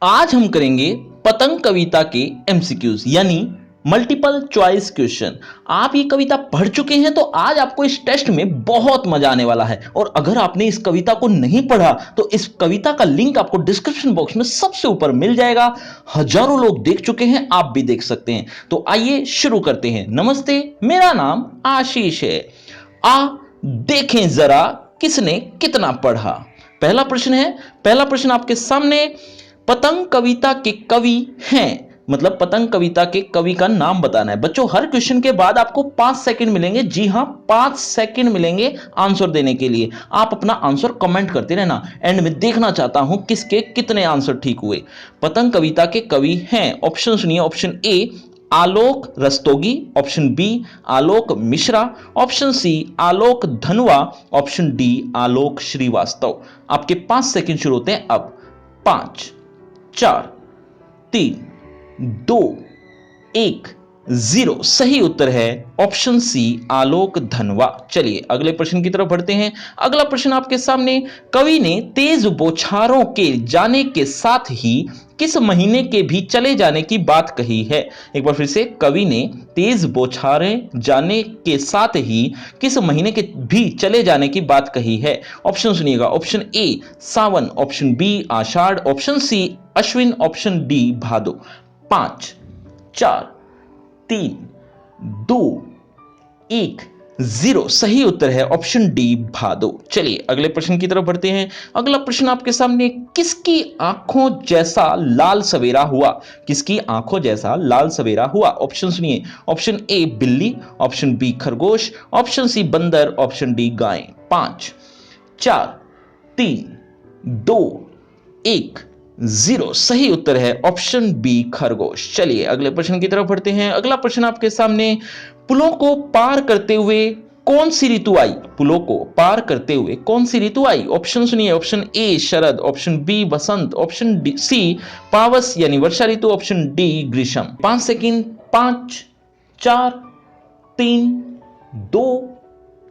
आज हम करेंगे पतंग कविता के एमसीक्यूज यानी मल्टीपल चॉइस क्वेश्चन। आप ये कविता पढ़ चुके हैं तो आज आपको इस टेस्ट में बहुत मजा आने वाला है। और अगर आपने इस कविता को नहीं पढ़ा तो इस कविता का लिंक आपको डिस्क्रिप्शन बॉक्स में सबसे ऊपर मिल जाएगा। हजारों लोग देख चुके हैं, आप भी देख सकते हैं। तो आइए शुरू करते हैं। नमस्ते, मेरा नाम आशीष है। आ देखें जरा किसने कितना पढ़ा। पहला प्रश्न है। पहला प्रश्न आपके सामने, पतंग कविता के कवि हैं, मतलब पतंग कविता के कवि का नाम बताना है। बच्चों, हर क्वेश्चन के बाद आपको 5 सेकंड मिलेंगे। जी हां, 5 सेकंड मिलेंगे आंसर देने के लिए। आप अपना आंसर कमेंट करते रहना। एंड में देखना चाहता हूं किसके कितने आंसर ठीक हुए। पतंग कविता के कवि हैं। ऑप्शन सुनिए। Option A Alok Rastogi, option B Alok Mishra, option C Alok Dhanwa, option D आलोक श्रीवास्तव। आपके 5 सेकंड शुरू होते हैं अब। 5, 4, 3, 2, 1, 0। सही उत्तर है ऑप्शन सी आलोक धनवा। चलिए अगले प्रश्न की तरफ बढ़ते हैं। अगला प्रश्न आपके सामने, कवि ने तेज बौछारों के जाने के साथ ही किस महीने के भी चले जाने की बात कही है। एक बार फिर से, कवि ने तेज बौछारें जाने के साथ ही किस महीने के भी चले जाने की बात कही है। ऑप्शन सुनिएगा। ऑप्शन ए सावन, ऑप्शन बी आषाढ़, ऑप्शन सी अश्विन, ऑप्शन डी भादो। 5, 4, 3, 2, 1, 0। सही उत्तर है ऑप्शन डी भादो। चलिए अगले प्रश्न की तरफ बढ़ते हैं। अगला प्रश्न आपके सामने, किसकी आंखों जैसा लाल सवेरा हुआ। किसकी आंखों जैसा लाल सवेरा हुआ। ऑप्शन सुनिए। ऑप्शन ए बिल्ली, ऑप्शन बी खरगोश, ऑप्शन सी बंदर, ऑप्शन डी गाय। 5, 4, 3, 2, 1, 0। सही उत्तर है ऑप्शन बी खरगोश। चलिए अगले प्रश्न की तरफ बढ़ते हैं। अगला प्रश्न आपके सामने, पुलों को पार करते हुए कौन सी ऋतु आई। पुलों को पार करते हुए कौन सी ऋतु आई। ऑप्शन सुनिए। ऑप्शन ए शरद, ऑप्शन बी बसंत, ऑप्शन सी पावस यानी वर्षा ऋतु, ऑप्शन डी ग्रीष्म। 5 सेकंड। 5, 4, 3, 2,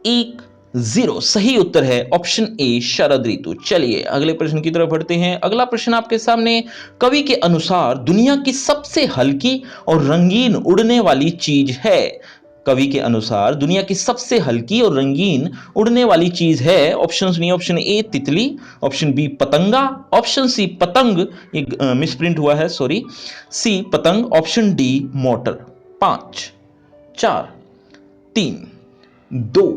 1, 0। सही उत्तर है ऑप्शन ए शरद ऋतु। चलिए अगले प्रश्न की तरफ बढ़ते हैं। अगला प्रश्न आपके सामने, कवि के अनुसार दुनिया की सबसे हल्की और रंगीन उड़ने वाली चीज है। कवि के अनुसार दुनिया की सबसे हल्की और रंगीन उड़ने वाली चीज है। ऑप्शन सुनिए। ऑप्शन ए तितली, ऑप्शन बी पतंगा, ऑप्शन सी पतंग, ये मिसप्रिंट हुआ है, सॉरी, सी पतंग, ऑप्शन डी मोटर। 5, 4, 3, 2,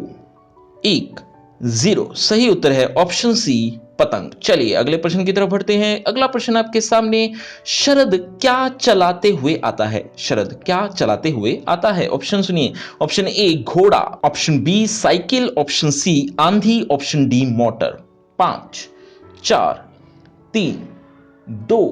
1, 0। सही उत्तर है ऑप्शन सी पतंग। चलिए अगले प्रश्न की तरफ बढ़ते हैं। अगला प्रश्न आपके सामने, शरद क्या चलाते हुए आता है। शरद क्या चलाते हुए आता है। ऑप्शन सुनिए। ऑप्शन ए घोड़ा, option B cycle, option C आंधी, ऑप्शन डी मोटर। 5, 4, 3, 2,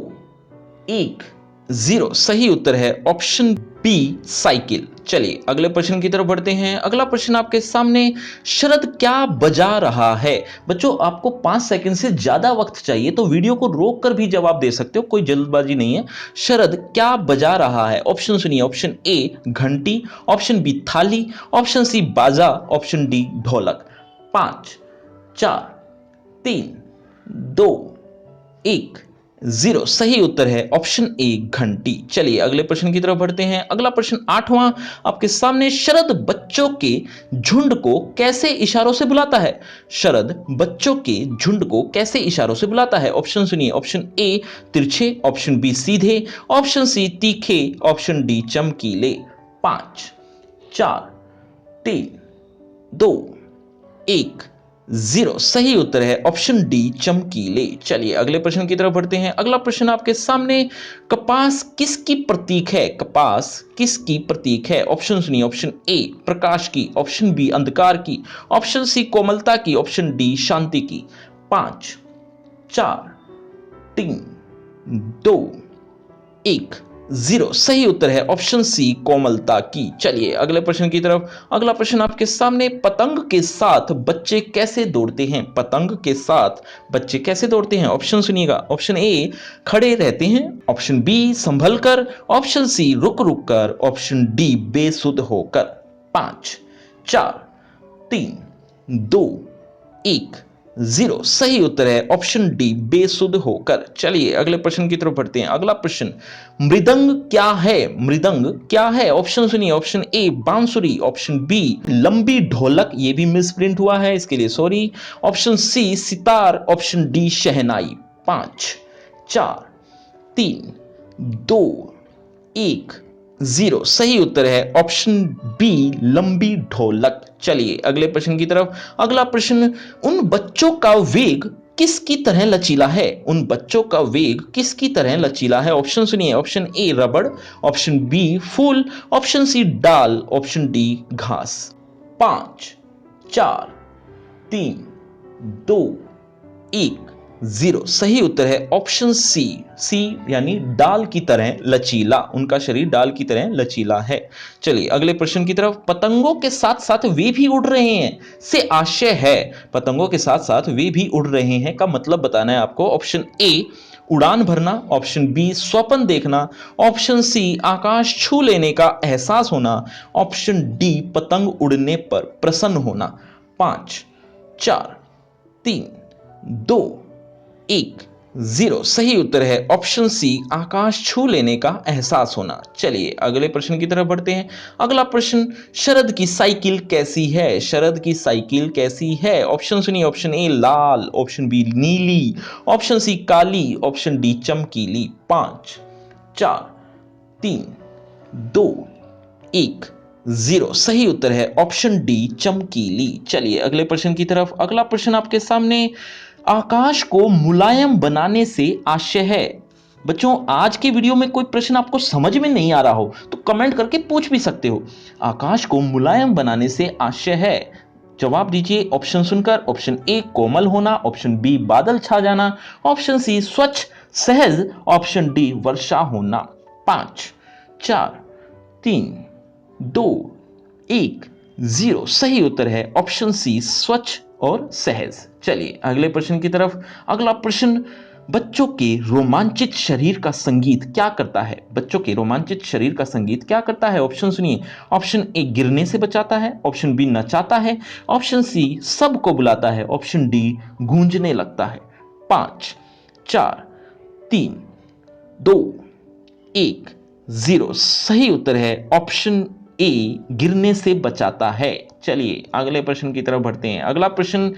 1, 0। सही उत्तर है ऑप्शन बी साइकिल। चलिए अगले प्रश्न की तरफ बढ़ते हैं। अगला प्रश्न आपके सामने, शरद क्या बजा रहा है। बच्चों, आपको 5 सेकंड से ज्यादा वक्त चाहिए तो वीडियो को रोक कर भी जवाब दे सकते हो, कोई जल्दबाजी नहीं है। शरद क्या बजा रहा है। ऑप्शन सुनिए। ऑप्शन ए घंटी, ऑप्शन बी थाली, ऑप्शन सी बाजा, ऑप्शन डी ढोलक। 5, 4, 3, 2, 1, 0। सही उत्तर है ऑप्शन ए घंटी। चलिए अगले प्रश्न की तरफ बढ़ते हैं। अगला प्रश्न 8वां आपके सामने, शरद बच्चों के झुंड को कैसे इशारों से बुलाता है। शरद बच्चों के झुंड को कैसे इशारों से बुलाता है। ऑप्शन सुनिए। ऑप्शन ए तिरछे, ऑप्शन बी सीधे, ऑप्शन सी तीखे, ऑप्शन डी चमकीले। 5, 4, 3, 2, 1, 0। सही उत्तर है ऑप्शन डी चमकीले। चलिए अगले प्रश्न की तरफ बढ़ते हैं। अगला प्रश्न आपके सामने, कपास किसकी प्रतीक है। कपास किसकी प्रतीक है। ऑप्शन सुनिए। ऑप्शन ए प्रकाश की, ऑप्शन बी अंधकार की, ऑप्शन सी कोमलता की, ऑप्शन डी शांति की। 5, 4, 3, 2, 1, 0। सही उत्तर है ऑप्शन सी कोमलता की। चलिए अगले प्रश्न की तरफ। अगला प्रश्न आपके सामने, पतंग के साथ बच्चे कैसे दौड़ते हैं। पतंग के साथ बच्चे कैसे दौड़ते हैं। ऑप्शन सुनिएगा। ऑप्शन ए खड़े रहते हैं, ऑप्शन बी संभल कर, ऑप्शन सी रुक रुक कर, ऑप्शन डी बेसुध होकर। 5, 4, 3, 2, 1, जीरो सही उत्तर है ऑप्शन डी बेसुध होकर। चलिए अगले प्रश्न की तरफ बढ़ते हैं। अगला प्रश्न, मृदंग क्या है? मृदंग क्या है? ऑप्शन सुनिए। ऑप्शन ए बांसुरी, ऑप्शन बी लंबी ढोलक, ये भी मिसप्रिंट हुआ है इसके लिए sorry, option C sitar, option D shehnai. 5 4 3 2 1 0 सही उत्तर है ऑप्शन बी लंबी ढोलक। चलिए अगले प्रश्न की तरफ। अगला प्रश्न, उन बच्चों का वेग किसकी तरह लचीला है? उन बच्चों का वेग किसकी तरह लचीला है? ऑप्शन सुनिए। ऑप्शन ए रबड़, option B full, option C डाल, ऑप्शन डी घास। 5 4 3 2 1 0 सही उत्तर है ऑप्शन सी, सी यानी डाल की तरह लचीला, उनका शरीर डाल की तरह लचीला है। चलिए अगले प्रश्न की तरफ। पतंगों के साथ साथ वे भी उड़ रहे हैं से आशय है, पतंगों के साथ साथ वे भी उड़ रहे हैं का मतलब बताना है आपको। ऑप्शन ए उड़ान भरना, ऑप्शन बी स्वप्न देखना, ऑप्शन सी आकाश छू लेने का एहसास होना, ऑप्शन डी पतंग उड़ने पर प्रसन्न होना। 5 4 3 2 1 0 सही उत्तर है ऑप्शन सी आकाश छू लेने का एहसास होना। चलिए अगले प्रश्न की तरफ बढ़ते हैं। अगला प्रश्न, शरद की साइकिल कैसी है? शरद की साइकिल कैसी है? ऑप्शन सुनिए। ऑप्शन ए लाल, ऑप्शन बी नीली, ऑप्शन सी काली, ऑप्शन डी चमकीली। 5 4 3 2 1 0 सही उत्तर है ऑप्शन डी चमकीली। चलिए अगले प्रश्न की तरफ। अगला प्रश्न आपके सामने, आकाश को मुलायम बनाने से आशय है। बच्चों आज के वीडियो में कोई प्रश्न आपको समझ में नहीं आ रहा हो तो कमेंट करके पूछ भी सकते हो। आकाश को मुलायम बनाने से आशय है, जवाब दीजिए ऑप्शन सुनकर। ऑप्शन ए कोमल होना, ऑप्शन बी बादल छा जाना, ऑप्शन सी स्वच्छ सहज, ऑप्शन डी वर्षा होना। 5 4 3 2 1 0 सही उत्तर है ऑप्शन सी स्वच्छ और सहज। चलिए अगले प्रश्न की तरफ। अगला प्रश्न, बच्चों के रोमांचित शरीर का संगीत क्या करता है? बच्चों के रोमांचित शरीर का संगीत क्या करता है? ऑप्शन सुनिए। ऑप्शन ए गिरने से बचाता है, ऑप्शन बी नचाता है, ऑप्शन सी सबको बुलाता है, ऑप्शन डी गूंजने लगता है। 5 4 3 2 1 0 सही उत्तर है ऑप्शन ए गिरने से बचाता है। चलिए अगले प्रश्न की तरफ बढ़ते हैं। अगला प्रश्न,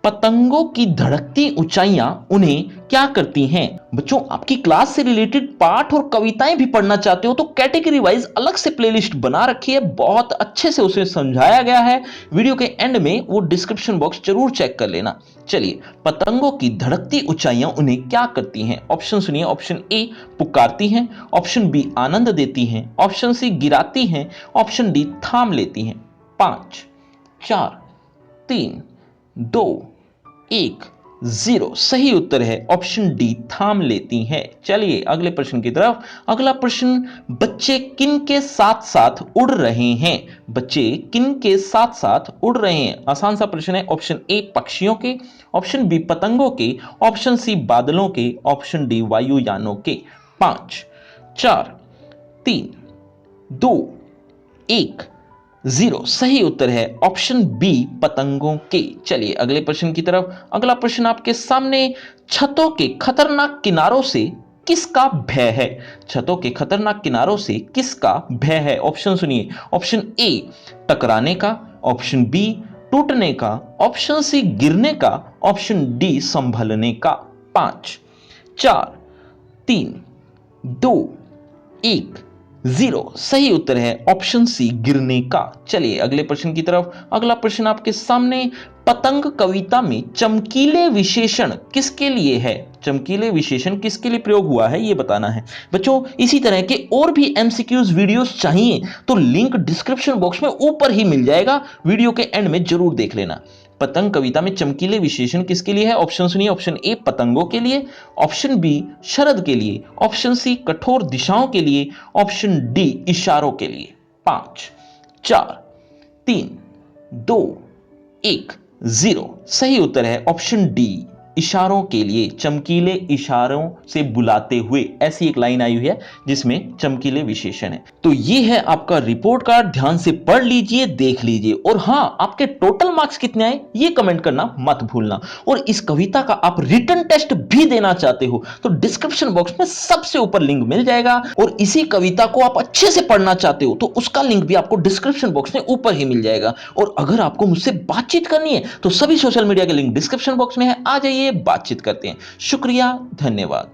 पतंगों की धड़कती ऊंचाइयां उन्हें क्या करती हैं? बच्चों आपकी क्लास से रिलेटेड पाठ और कविताएं भी पढ़ना चाहते हो तो कैटेगरी वाइज अलग से प्लेलिस्ट बना रखी है, बहुत अच्छे से उसे समझाया गया है। वीडियो के एंड में वो डिस्क्रिप्शन बॉक्स जरूर चेक कर लेना। चलिए, पतंगों की धड़कती ऊंचाइयां उन्हें क्या करती हैं? ऑप्शन सुनिए। ऑप्शन ए पुकारती हैं, ऑप्शन बी आनंद देती हैं, ऑप्शन सी गिराती हैं, ऑप्शन डी थाम लेती हैं। 5 4 3 2 1 0 सही उत्तर है ऑप्शन डी थाम लेती हैं। चलिए अगले प्रश्न की तरफ। अगला प्रश्न, बच्चे किन के साथ साथ उड़ रहे हैं? बच्चे किन के साथ साथ उड़ रहे हैं? आसान सा प्रश्न है। ऑप्शन ए पक्षियों के, ऑप्शन बी पतंगों के, ऑप्शन सी बादलों के, ऑप्शन डी वायुयानों के। 5 4 3 2 1 0 सही उत्तर है ऑप्शन बी पतंगों के। चलिए अगले प्रश्न की तरफ। अगला प्रश्न आपके सामने, छतों के खतरनाक किनारों से किसका भय है? छतों के खतरनाक किनारों से किसका भय है? ऑप्शन सुनिए। ऑप्शन ए टकराने का, ऑप्शन बी टूटने का, ऑप्शन सी गिरने का, ऑप्शन डी संभलने का। 5 4 3 2 1 0 सही उत्तर है ऑप्शन सी गिरने का। चलिए अगले प्रश्न की तरफ। अगला प्रश्न आपके सामने, पतंग कविता में चमकीले विशेषण किसके लिए है? चमकीले विशेषण किसके लिए प्रयोग हुआ है ये बताना है। बच्चों इसी तरह के और भी एमसीक्यूज वीडियोस चाहिए तो लिंक डिस्क्रिप्शन बॉक्स में ऊपर ही मिल जाएगा, वीडियो के एंड में जरूर देख लेना। पतंग कविता में चमकीले विशेषण किसके लिए है? ऑप्शन सुनिए। ऑप्शन ए पतंगों के लिए, ऑप्शन बी शरद के लिए, ऑप्शन सी कठोर दिशाओं के लिए, ऑप्शन डी इशारों के लिए। 5 4 3 2 1 0 सही उत्तर है ऑप्शन डी इशारों के लिए, चमकीले इशारों से बुलाते हुए, ऐसी एक लाइन आई हुई है जिसमें चमकीले विशेषण है। तो ये है आपका रिपोर्ट कार्ड, ध्यान से पढ़ लीजिए, देख लीजिए। और हां, आपके टोटल मार्क्स कितने आए ये कमेंट करना मत भूलना। और इस कविता का आप रिटन टेस्ट भी देना चाहते हो तो डिस्क्रिप्शन बॉक्स में सबसे ऊपर लिंक मिल जाएगा। और इसी कविता को आप अच्छे से पढ़ना चाहते हो तो उसका लिंक भी आपको डिस्क्रिप्शन बॉक्स में ऊपर ही मिल जाएगा। और अगर आपको मुझसे बातचीत करनी है तो सभी सोशल मीडिया के लिंक डिस्क्रिप्शन बॉक्स में है, आ जाइए, बातचीत करते हैं। शुक्रिया, धन्यवाद।